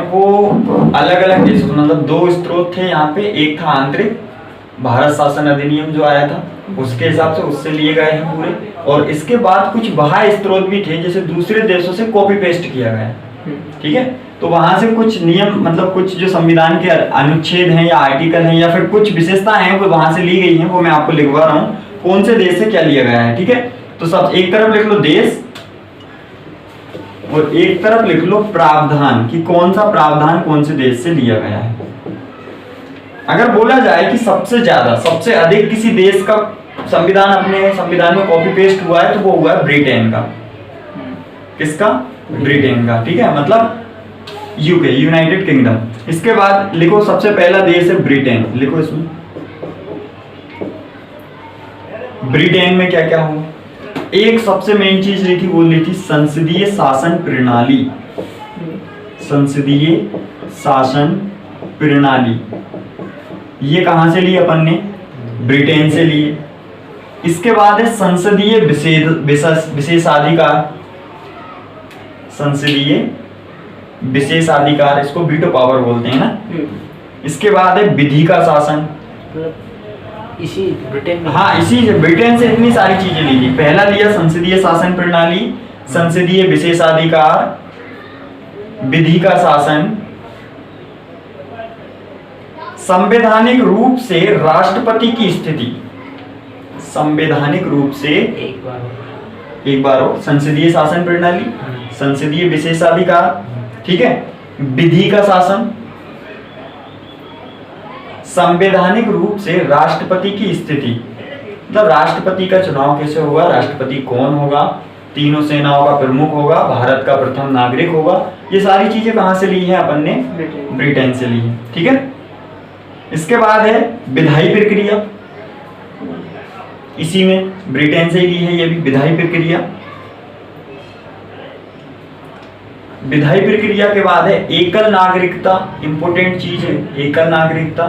वो अलग अलग देशों, मतलब दो स्रोत थे यहाँ पे। एक था आंतरिक भारत शासन अधिनियम जो आया था, उसके हिसाब से उससे लिए गए हैं पूरे। और इसके बाद कुछ बाह्य स्रोत भी थे, जैसे दूसरे देशों से कॉपी पेस्ट किया गया है, ठीक है। तो वहां से कुछ नियम, मतलब कुछ जो संविधान के अनुच्छेद हैं या आर्टिकल हैं या फिर कुछ विशेषताएं हैं वो वहां से ली गई हैं, वो मैं आपको लिखवा रहा हूँ कौन से देश से क्या लिया गया है, ठीक है। तो सब एक तरफ लिख लो देश और एक तरफ लिख लो प्रावधान, कि कौन सा प्रावधान कौन से देश से लिया गया है। अगर बोला जाए कि सबसे ज्यादा, सबसे अधिक किसी देश का संविधान अपने संविधान में कॉपी पेस्ट हुआ है, तो वो हुआ है ब्रिटेन का। किसका? ब्रिटेन का, ठीक है, मतलब यूके, यूनाइटेड किंगडम। इसके बाद लिखो सबसे पहला देश है ब्रिटेन, लिखो इसमें ब्रिटेन में क्या क्या हुआ। एक सबसे मेन चीज लिखी, वो ली थी संसदीय शासन प्रणाली। संसदीय शासन प्रणाली ये कहां से ली अपन ने? ब्रिटेन से लिए। इसके बाद है संसदीय विशेषाधिकार। संसदीय विशेषाधिकार, इसको वीटो पावर बोलते हैं ना। इसके बाद है विधि का शासन। इसी ब्रिटेन में, हाँ इसी ब्रिटेन से इतनी सारी चीजें ली। पहला लिया संसदीय शासन प्रणाली, संसदीय विशेषाधिकार, विधि का शासन, संवैधानिक रूप से राष्ट्रपति की स्थिति। संवैधानिक रूप से एक बार हो संसदीय शासन प्रणाली, संसदीय विशेषाधिकार, ठीक है, विधि का शासन, संवैधानिक रूप से राष्ट्रपति की स्थिति, मतलब राष्ट्रपति का चुनाव कैसे होगा, राष्ट्रपति कौन होगा, तीनों सेनाओं का प्रमुख होगा, भारत का प्रथम नागरिक होगा। ये सारी चीजें कहां से ली है अपन ने? ब्रिटेन से ली है, ठीक है। इसके बाद है विधायी प्रक्रिया, इसी में ब्रिटेन से ही ली है ये भी, विधायी प्रक्रिया। विधायी प्रक्रिया के बाद है एकल नागरिकता, इंपोर्टेंट चीज है एकल नागरिकता।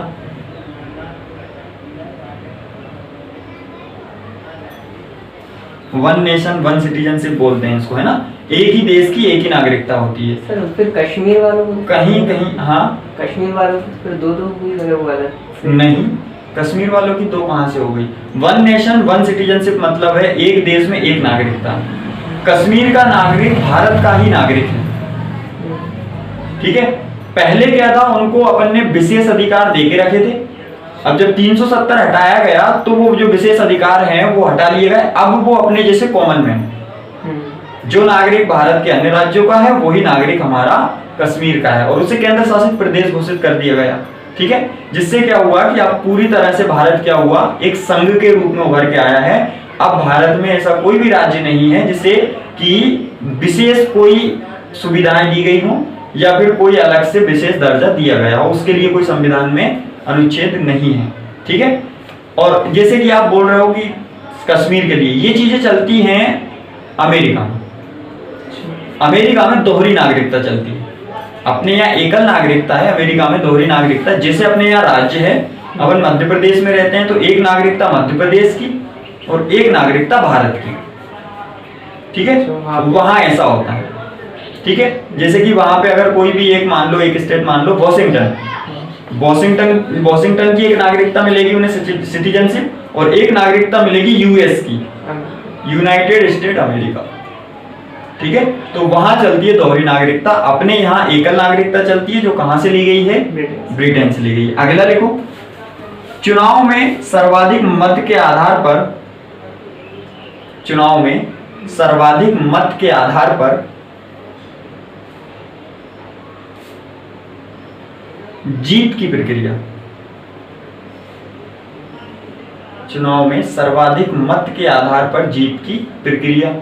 वन नेशन वन सिटीजनशिप बोलते हैं इसको, है ना। एक ही देश की एक ही नागरिकता होती है। सर फिर कश्मीर वालों को कहीं कहीं, हाँ कश्मीर वालों को फिर दो हुई अगर वो अलग नहीं, कश्मीर वालों की दो कहां से हो गई? वन नेशन वन सिटीजनशिप मतलब है एक देश में एक नागरिकता। कश्मीर का नागरिक भारत का ही नागरिक है, ठीक है। पहले क्या था, उनको अपन ने विशेष अधिकार देके रखे थे। अब जब 370 हटाया गया तो वो जो विशेष अधिकार हैं वो हटा लिए गए। अब वो अपने जैसे कॉमन मैन, जो नागरिक भारत के अन्य राज्यों का है वही नागरिक हमारा कश्मीर का है, और उसे केंद्र शासित प्रदेश घोषित कर दिया गया, ठीक है। जिससे क्या हुआ कि अब पूरी तरह से भारत क्या हुआ, एक संघ के रूप में उभर के आया है। अब भारत में ऐसा कोई भी राज्य नहीं है जिसे कि विशेष कोई सुविधाएं दी गई हो या फिर कोई अलग से विशेष दर्जा दिया गया हो, उसके लिए कोई संविधान में अनुच्छेद नहीं है, ठीक है। और जैसे कि आप बोल रहे हो कि कश्मीर के लिए ये चीजें चलती हैं अमेरिका में। अमेरिका में दोहरी नागरिकता चलती है। अपने यहाँ एकल नागरिकता है, अमेरिका में दोहरी नागरिकता। जैसे अपने यहाँ राज्य है, अपन मध्य प्रदेश में रहते हैं तो एक नागरिकता मध्य प्रदेश की और एक नागरिकता भारत की, ठीक है। वहां ऐसा होता है, ठीक है। जैसे कि वहां पे अगर कोई भी एक मान लो, एक स्टेट मान लो वॉशिंगटन की एक नागरिकता मिलेगी उन्हें सिटीजनशिप, और एक नागरिकता मिलेगी यूएस की, यूनाइटेड स्टेट अमेरिका, ठीक है। तो वहां चलती है दोहरी नागरिकता। अपने यहाँ एकल नागरिकता चलती है, जो कहां से ली गई है? ब्रिटेन से ली गई। अगला लिखो, चुनाव में सर्वाधिक मत के आधार पर, चुनाव में सर्वाधिक मत के आधार पर जीत की प्रक्रिया। चुनाव में सर्वाधिक मत के आधार पर जीत की प्रक्रिया,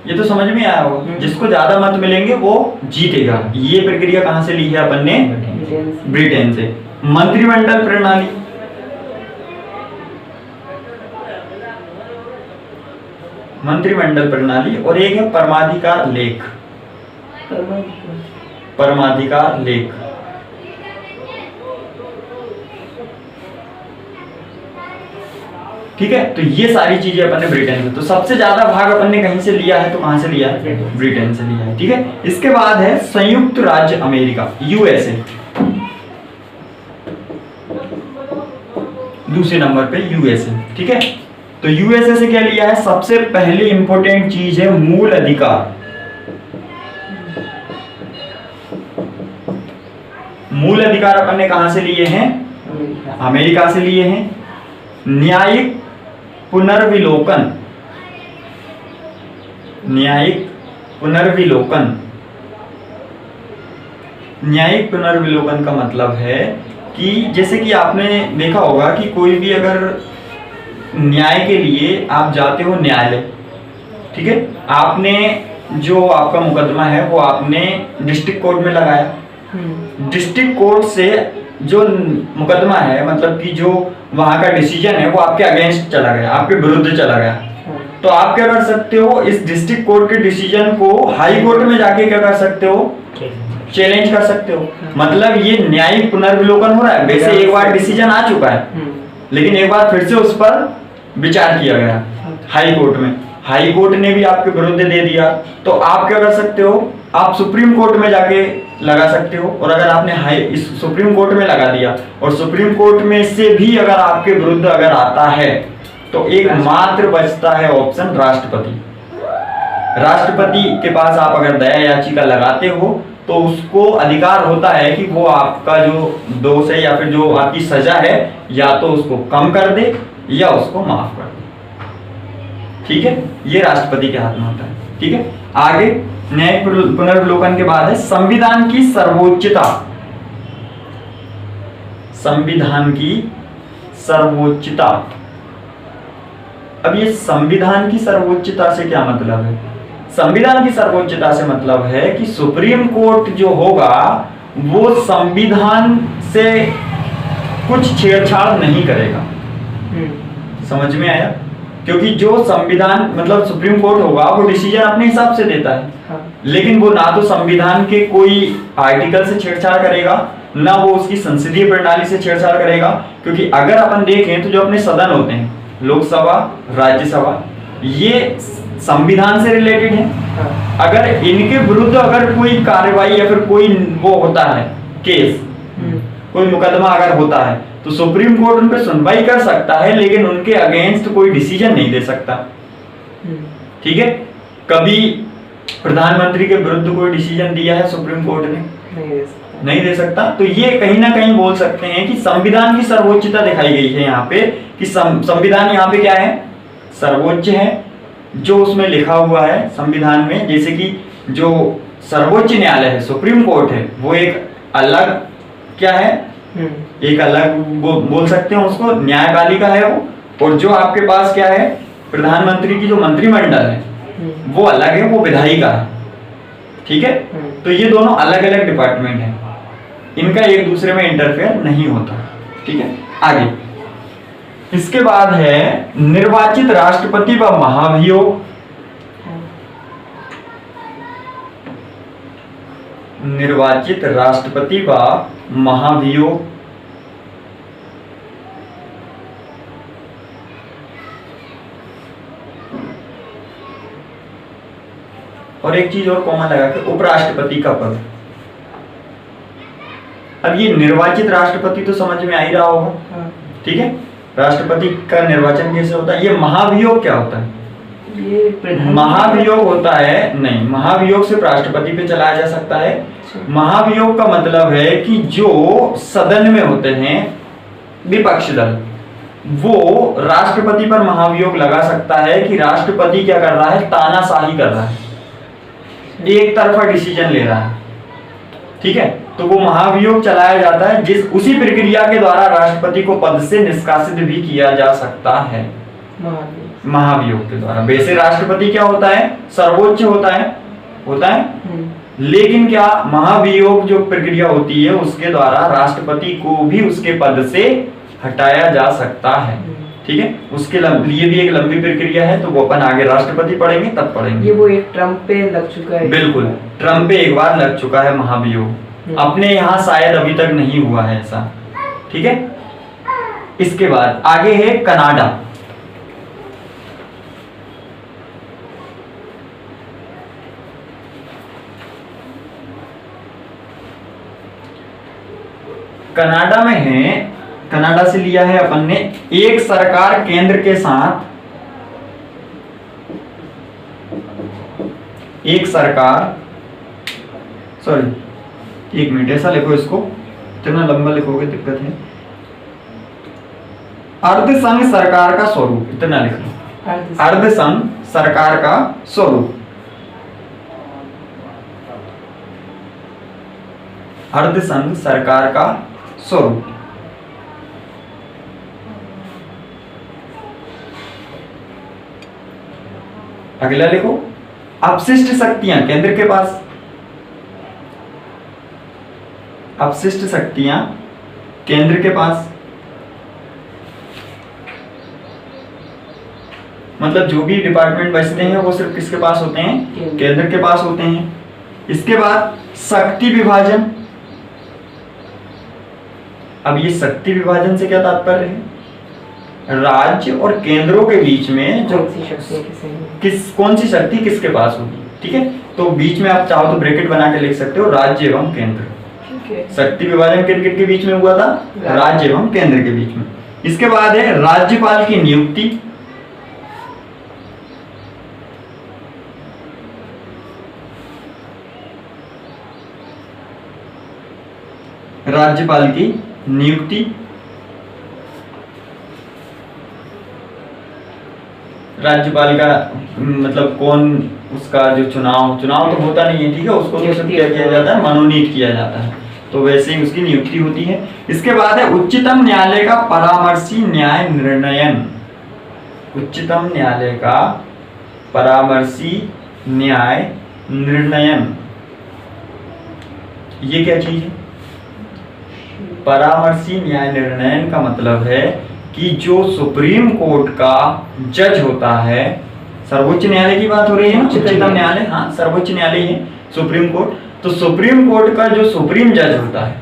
ये तो समझ में आया होगा। जिसको ज्यादा मत मिलेंगे वो जीतेगा। ये प्रक्रिया कहां से ली है अपन ने? ब्रिटेन से। मंत्रिमंडल प्रणाली, मंत्रिमंडल प्रणाली, और एक है परमाधिकार लेख। परमाधिकार लेख, ठीक है, तो ये सारी चीजें अपन ने ब्रिटेन से, तो सबसे ज्यादा भाग अपन ने कहीं से लिया है, तो कहां से लिया है? ब्रिटेन से लिया है। ठीक है, इसके बाद है संयुक्त राज्य अमेरिका, यूएसए। दूसरे नंबर पे यूएसए। ठीक है, तो यूएसए से क्या लिया है? सबसे पहली इंपॉर्टेंट चीज है मूल अधिकार। मूल अधिकार अपन ने कहां से लिए हैं? अमेरिका से लिए हैं। न्यायिक पुनर्विलोकन, न्यायिक पुनर्विलोकन, न्यायिक पुनर्विलोकन का मतलब है कि जैसे कि आपने देखा होगा कि कोई भी अगर न्याय के लिए आप जाते हो न्यायालय, ठीक है, आपने जो आपका मुकदमा है वो आपने डिस्ट्रिक्ट कोर्ट में लगाया, डिस्ट्रिक्ट कोर्ट से जो मुकदमा है, मतलब कि जो वहां का डिसीजन है वो आपके अगेंस्ट चला गया, आपके विरुद्ध चला गया, तो आप क्या कर सकते हो? इस डिस्ट्रिक्ट कोर्ट के डिसीजन को हाई कोर्ट में जाके क्या कर सकते हो? चैलेंज कर सकते हो। मतलब ये न्यायिक पुनर्विलोकन हो रहा है। वैसे एक बार डिसीजन आ चुका है, लेकिन एक बार फिर से उस पर विचार किया गया हाई कोर्ट में, हाई कोर्ट ने भी आपके विरुद्ध दे दिया, तो आप क्या कर सकते हो? आप सुप्रीम कोर्ट में जाके लगा सकते हो। और अगर आपने इस सुप्रीम कोर्ट में लगा दिया और सुप्रीम कोर्ट में से भी अगर आपके विरुद्ध अगर आता है, तो एक मात्र बचता है ऑप्शन राष्ट्रपति। राष्ट्रपति के पास आप अगर दया याचिका लगाते हो तो उसको अधिकार होता है कि वो आपका जो दोष है या फिर जो आपकी सजा है, या तो उसको कम कर दे या उसको माफ कर दे। ठीक है, ये राष्ट्रपति के हाथ में होता है। ठीक है, आगे न्यायिक पुनर्विलोकन के बाद है संविधान की सर्वोच्चता। संविधान की सर्वोच्चता। अब ये संविधान की सर्वोच्चता से क्या मतलब है? संविधान की सर्वोच्चता से मतलब है कि सुप्रीम कोर्ट जो होगा वो संविधान से कुछ छेड़छाड़ नहीं करेगा। समझ में आया? क्योंकि जो संविधान मतलब सुप्रीम कोर्ट होगा वो डिसीजन अपने हिसाब से देता है, हाँ। लेकिन वो ना तो संविधान के कोई आर्टिकल से छेड़छाड़ करेगा, ना वो उसकी संसदीय प्रणाली से छेड़छाड़ करेगा। क्योंकि अगर अपन देखें तो जो अपने सदन होते हैं, लोकसभा, राज्यसभा, ये संविधान से रिलेटेड है, हाँ। अगर इनके विरुद्ध अगर कोई कार्रवाई या फिर कोई वो होता है केस, कोई मुकदमा अगर होता है, तो सुप्रीम कोर्ट उन पर सुनवाई कर सकता है, लेकिन उनके अगेंस्ट कोई डिसीजन नहीं दे सकता। ठीक है, कभी प्रधानमंत्री के विरुद्ध कोई डिसीजन दिया है सुप्रीम कोर्ट ने? नहीं दे सकता। तो ये कहीं ना कहीं बोल सकते हैं कि संविधान की सर्वोच्चता दिखाई गई है यहाँ पे, कि संविधान यहाँ पे क्या है? सर्वोच्च है। जो उसमें लिखा हुआ है संविधान में, जैसे कि जो सर्वोच्च न्यायालय है, सुप्रीम कोर्ट है, वो एक अलग क्या है? एक अलग बोल सकते हैं उसको, न्यायपालिका है वो। और जो आपके पास क्या है? प्रधानमंत्री की जो मंत्रिमंडल है वो अलग है, वो विधायिका है। ठीक है, तो ये दोनों अलग अलग डिपार्टमेंट हैं, इनका एक दूसरे में इंटरफेयर नहीं होता। ठीक है, आगे इसके बाद है निर्वाचित राष्ट्रपति व महाभियोग। निर्वाचित राष्ट्रपति व महाभियोग। और एक चीज और कॉमन लगा के उपराष्ट्रपति का पद। अब ये निर्वाचित राष्ट्रपति तो समझ में आ ही रहा होगा, ठीक है, राष्ट्रपति का निर्वाचन कैसे होता है। ये महाभियोग क्या होता है? ये महाभियोग होता है, नहीं, महाभियोग से राष्ट्रपति पे चलाया जा सकता है। महाभियोग का मतलब है कि जो सदन में होते हैं विपक्ष दल, वो राष्ट्रपति पर महाभियोग लगा सकता है कि राष्ट्रपति क्या कर रहा है? तानाशाही कर रहा है, एक तरफा डिसीजन ले रहा है। ठीक है, तो वो महाभियोग चलाया जाता है, जिस उसी प्रक्रिया के द्वारा राष्ट्रपति को पद से निष्कासित भी किया जा सकता है, महाभियोग के द्वारा। वैसे राष्ट्रपति क्या होता है? सर्वोच्च होता है, लेकिन क्या महाभियोग जो प्रक्रिया होती है उसके द्वारा राष्ट्रपति को भी उसके पद से हटाया जा सकता है। ठीक है, उसके लिए भी एक लंबी प्रक्रिया है, तो वो अपन आगे राष्ट्रपति पढ़ेंगे तब पढ़ेंगे। ये वो एक ट्रम्प पे लग चुका है। बिल्कुल, ट्रम्प पे एक बार लग चुका है महाभियोग, अपने यहाँ शायद अभी तक नहीं हुआ है ऐसा। ठीक है, इसके बाद आगे है कनाडा। कनाडा में है, कनाडा से लिया है अपन ने, एक सरकार केंद्र के साथ, एक सरकार, सॉरी एक मिनट, ऐसा लिखो इसको, इतना लंबा लिखोगे दिक्कत है। अर्ध संघ सरकार का स्वरूप, इतना लिख लो, अर्ध संघ सरकार का स्वरूप, अर्ध संघ सरकार का स्वरूप। अगला लिखो, अपशिष्ट शक्तियां केंद्र के पास, अपशिष्ट शक्तियां केंद्र के पास, मतलब जो भी डिपार्टमेंट बचते हैं वो सिर्फ किसके पास होते हैं? केंद्र के पास होते हैं। इसके बाद शक्ति विभाजन। अब ये शक्ति विभाजन से क्या तात्पर्य है? राज्य और केंद्रों के बीच में जो कौन सी शक्ति किसके पास होगी, ठीक है। तो बीच में आप चाहो तो ब्रैकेट बना के लिख सकते हो, राज्य एवं केंद्र। शक्ति विभाजन किनके बीच में हुआ था? राज्य एवं केंद्र के बीच में। इसके बाद है राज्यपाल की नियुक्ति। राज्यपाल की नियुक्ति, राज्यपाल का मतलब कौन, उसका जो चुनाव तो होता नहीं है, ठीक है, उसको तो सिर्फ क्या किया जाता है? मनोनीत किया जाता है, तो वैसे ही उसकी नियुक्ति होती है। इसके बाद है उच्चतम न्यायालय का परामर्शी न्याय निर्णयन। उच्चतम न्यायालय का परामर्शी न्याय निर्णयन, ये क्या चीज है? परामर्शी न्याय निर्णयन का मतलब है कि जो सुप्रीम कोर्ट का जज होता है, सर्वोच्च न्यायालय की बात हो रही है ना, उच्चतम न्यायालय, हाँ सर्वोच्च न्यायालय है सुप्रीम कोर्ट, तो सुप्रीम कोर्ट का जो सुप्रीम जज होता है,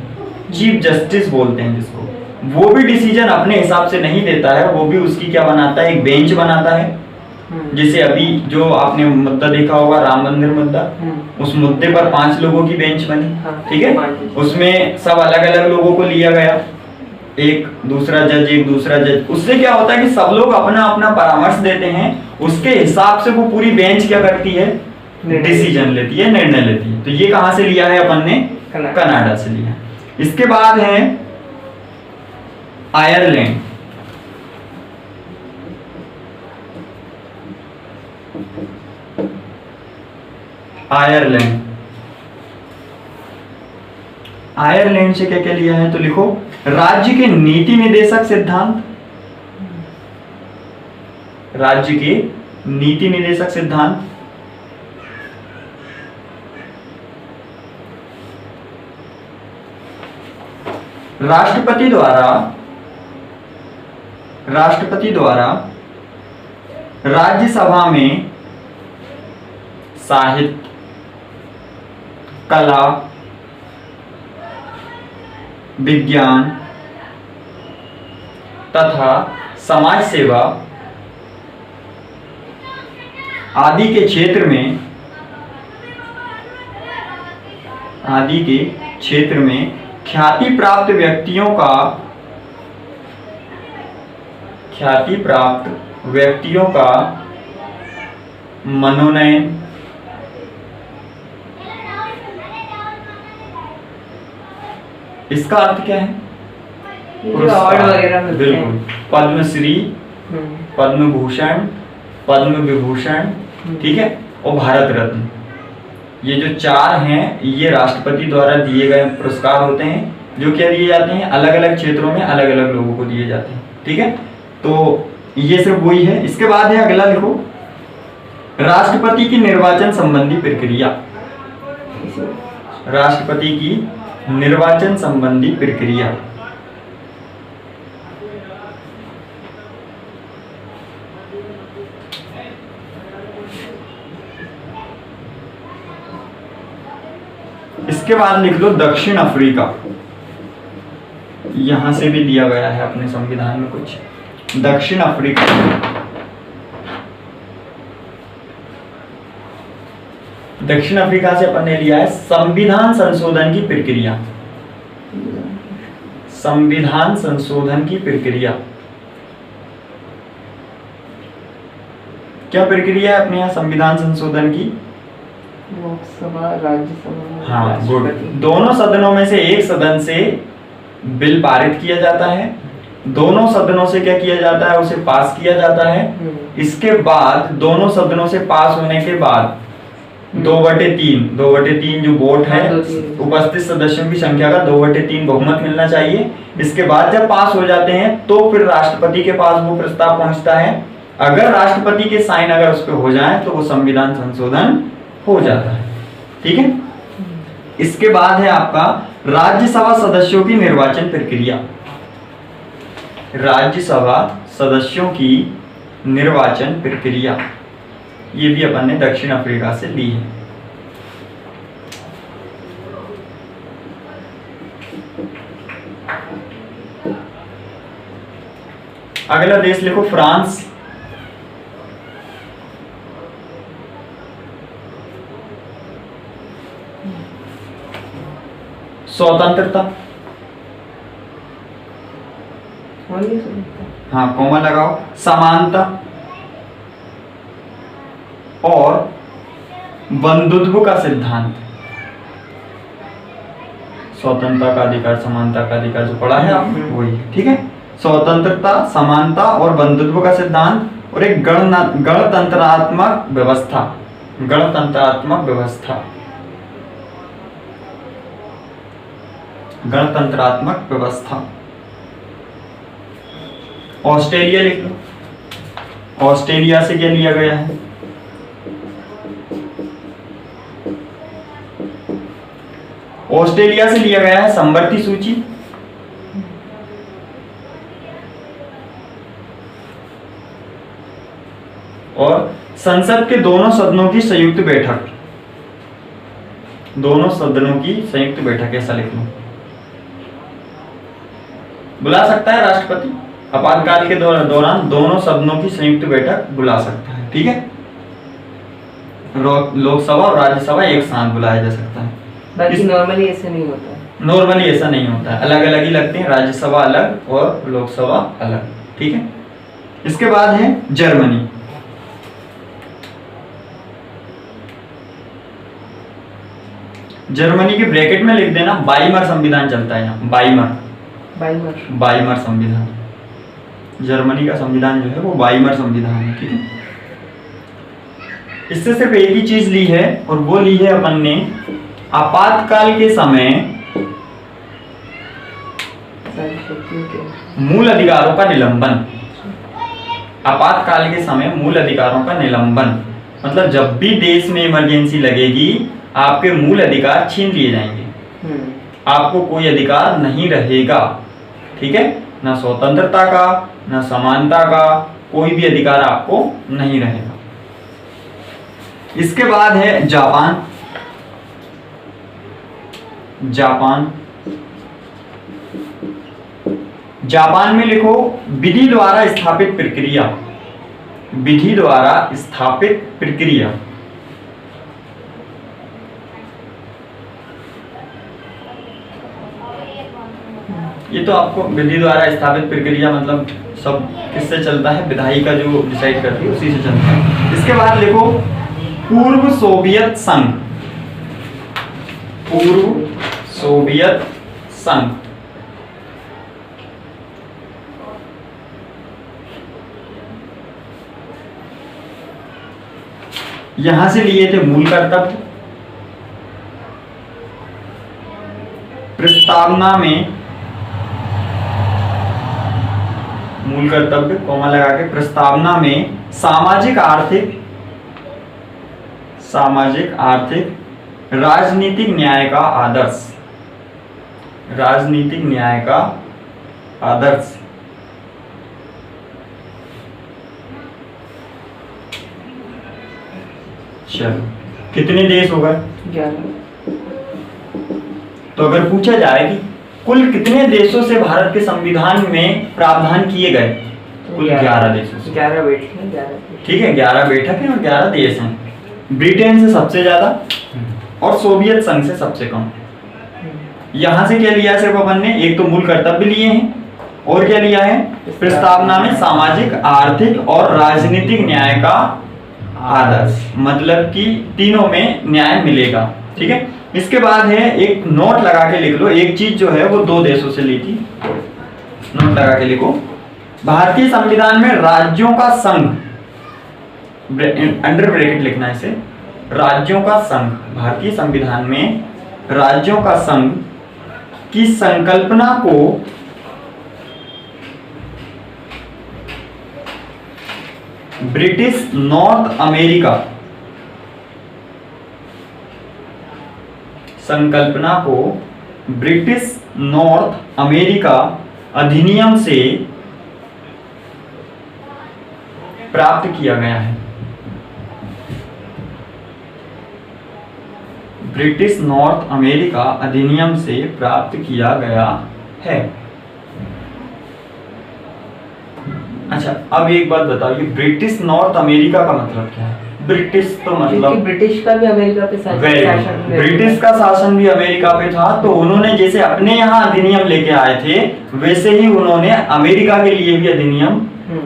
चीफ जस्टिस बोलते हैं जिसको, वो भी डिसीजन अपने हिसाब से नहीं देता है, वो भी उसकी क्या बनाता है? एक बेंच बनाता है। जैसे अभी जो आपने मुद्दा देखा होगा, राम मंदिर मुद्दा, उस मुद्दे पर 5 लोगों की बेंच बनी, ठीक है, उसमें सब अलग अलग लोगों को लिया गया, एक दूसरा जज, उससे क्या होता है कि सब लोग अपना अपना परामर्श देते हैं, उसके हिसाब से वो पूरी बेंच क्या करती है? डिसीजन लेती है, निर्णय लेती है। तो ये कहां से लिया है अपन ने? कनाडा से लिया। इसके बाद है आयरलैंड। आयरलैंड, आयरलैंड से क्या क्या लिया है? तो लिखो, राज्य के नीति निदेशक सिद्धांत, राज्य के नीति निदेशक सिद्धांत, राष्ट्रपति द्वारा राज्यसभा में साहित्य, कला, विज्ञान तथा समाज सेवा आदि के क्षेत्र में ख्याति प्राप्त व्यक्तियों का मनोनयन, इसका अर्थ क्या है? अवार्ड वगैरह मिलते हैं। बिल्कुल, पद्मश्री, पद्म भूषण, पद्म विभूषण, ठीक है, और भारत रत्न, ये जो 4 हैं, ये राष्ट्रपति द्वारा दिए गए पुरस्कार होते हैं, जो क्या दिए जाते हैं? अलग अलग क्षेत्रों में अलग अलग लोगों को दिए जाते हैं, ठीक है। तो ये सिर्फ वही है। इसके बाद है अगला लिखो, राष्ट्रपति की निर्वाचन संबंधी प्रक्रिया। राष्ट्रपति की निर्वाचन संबंधी प्रक्रिया, इसके बाद लिख लो दक्षिण अफ्रीका। यहां से भी दिया गया है अपने संविधान में कुछ। दक्षिण अफ्रीका, दक्षिण अफ्रीका से अपन ने लिया है संविधान संशोधन की प्रक्रिया। संविधान संशोधन की प्रक्रिया। क्या प्रक्रिया है अपने यहाँ संविधान संशोधन की? लोकसभा, राज्यसभा, हाँ, गुड। राष्ट्रपति। दोनों सदनों में से एक सदन से बिल पारित किया जाता है, दोनों सदनों से क्या किया जाता है, उसे पास किया जाता है। इसके बाद दोनों सदनों से पास होने के बाद 2/3 जो वोट है, 2/3 उपस्थित सदस्यों की संख्या का 2/3 बहुमत मिलना चाहिए। इसके बाद जब पास हो जाते हैं तो फिर राष्ट्रपति के पास वो प्रस्ताव पहुंचता है। अगर राष्ट्रपति के साइन अगर उस पर हो जाए तो वो संविधान संशोधन हो जाता है। ठीक है। इसके बाद है आपका राज्यसभा सदस्यों की निर्वाचन प्रक्रिया। राज्यसभा सदस्यों की निर्वाचन प्रक्रिया, ये भी अपन ने दक्षिण अफ्रीका से ली है। अगला देश लिखो फ्रांस। स्वतंत्रता, हाँ कॉमा लगाओ। समानता और बंधुत्व का सिद्धांत। स्वतंत्रता का अधिकार, समानता का अधिकार जो पढ़ा है आपने वही, ठीक है। स्वतंत्रता, समानता और बंधुत्व का सिद्धांत और एक गणतंत्रात्मक व्यवस्था। गणतंत्रात्मक व्यवस्था, गणतंत्रात्मक व्यवस्था। ऑस्ट्रेलिया लिख लो। ऑस्ट्रेलिया से क्या लिया गया है? ऑस्ट्रेलिया से लिया गया है समवर्ती सूची, और संसद के दोनों सदनों की संयुक्त बैठक। दोनों सदनों की संयुक्त बैठक ऐसा लिख लो। बुला सकता है राष्ट्रपति आपातकाल के दौरान दोनों सदनों की संयुक्त बैठक बुला सकता है। ठीक है। लोकसभा और राज्यसभा एक साथ बुलाया जा सकता है। बाकी नॉर्मली ऐसे नहीं होता है। नॉर्मली ऐसा नहीं होता है, अलग अलग ही लगते हैं, राज्यसभा अलग और लोकसभा अलग। ठीक है। इसके बाद है जर्मनी। जर्मनी के ब्रैकेट में लिख देना बाइमर संविधान चलता है यहाँ। बाइमर संविधान। जर्मनी का संविधान जो है वो बाइमर संविधान है। ठीक है। इससे सिर्फ एक ही चीज ली है और वो ली है अपन ने आपातकाल के समय मूल अधिकारों का निलंबन। आपातकाल के समय मूल अधिकारों का निलंबन मतलब जब भी देश में इमरजेंसी लगेगी आपके मूल अधिकार छीन लिए जाएंगे, आपको कोई अधिकार नहीं रहेगा। ठीक है। ना स्वतंत्रता का, ना समानता का, कोई भी अधिकार आपको नहीं रहेगा। इसके बाद है जापान। जापान, जापान में लिखो विधि द्वारा स्थापित प्रक्रिया। विधि द्वारा स्थापित प्रक्रिया। ये तो आपको विधि द्वारा स्थापित प्रक्रिया मतलब सब किससे चलता है, विधायिका जो डिसाइड करती है उसी से चलता है। इसके बाद लिखो पूर्व सोवियत संघ। पूर्व सोवियत संघ। यहां से लिए थे मूल कर्तव्य। प्रस्तावना में मूल कर्तव्य कॉमा लगा के प्रस्तावना में सामाजिक आर्थिक राजनीतिक न्याय का आदर्श। राजनीतिक न्याय का आदर्श। चलो कितने देश हो गए? 11। तो अगर पूछा जाए कि कुल कितने देशों से भारत के संविधान में प्रावधान किए गए, कुल 11 देशों से। 11 बैठक है, 11। ठीक है, 11 बैठक है और 11 देश हैं। ब्रिटेन से सबसे ज्यादा और सोवियत संघ से सबसे कम। यहां से क्या लिया सिर्फ अपन ने, एक तो मूल कर्तव्य लिए हैं और क्या लिया है, प्रस्तावना में सामाजिक, आर्थिक और राजनीतिक न्याय का आदर्श, मतलब कि तीनों में न्याय मिलेगा। ठीक है, इसके बाद है एक नोट लगा के लिख लो, एक चीज जो है वो 2 देशों से ली थी, नोट लगा के लिखो। भारतीय संविधान में राज्यों का संघ, अंडर ब्रैकेट लिखना है इसे, राज्यों का संघ, भारतीय संविधान में राज्यों का संघ की संकल्पना को ब्रिटिश नॉर्थ अमेरिका, संकल्पना को ब्रिटिश नॉर्थ अमेरिका अधिनियम से प्राप्त किया गया है। ब्रिटिश नॉर्थ अमेरिका अधिनियम से प्राप्त किया गया है। अच्छा, अब एक बात बताइए, ब्रिटिश नॉर्थ अमेरिका का मतलब क्या है? ब्रिटिश तो मतलब ब्रिटिश का भी अमेरिका पे शासन, ब्रिटिश का शासन भी अमेरिका पे था, तो उन्होंने जैसे अपने यहाँ अधिनियम लेके आए थे वैसे ही उन्होंने अमेरिका के लिए भी अधिनियम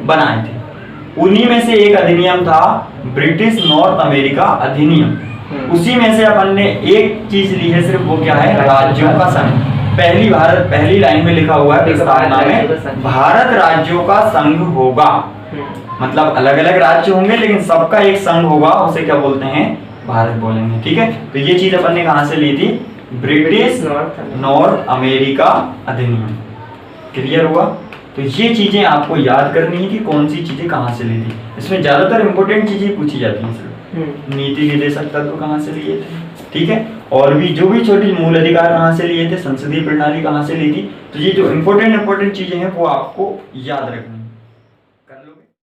बनाए थे। उन्हीं में से एक अधिनियम था ब्रिटिश नॉर्थ अमेरिका अधिनियम। उसी में से अपन ने एक चीज ली है सिर्फ, वो क्या है, राज्यों का संघ। पहली लाइन में लिखा हुआ है प्रस्तावना में, भारत राज्यों का संघ होगा, मतलब अलग अलग राज्य होंगे लेकिन सबका एक संघ होगा, उसे क्या बोलते हैं, भारत बोलेंगे। ठीक है, तो ये चीज अपन ने कहां से ली थी, ब्रिटिश नॉर्थ अमेरिका अधिनियम। क्लियर हुआ? तो ये चीजें आपको याद करनी है कि कौन सी चीजें कहां से ली थी। इसमें ज्यादातर इंपॉर्टेंट चीजें पूछी जाती हैं सिर्फ, नीति निर्देशक तत्व कहां से लिए थे, ठीक है, और भी जो भी छोटी मूल अधिकार कहां से लिए थे, संसदीय प्रणाली कहां से ली थी। तो ये जो इंपॉर्टेंट चीजें हैं वो आपको याद रखनी है।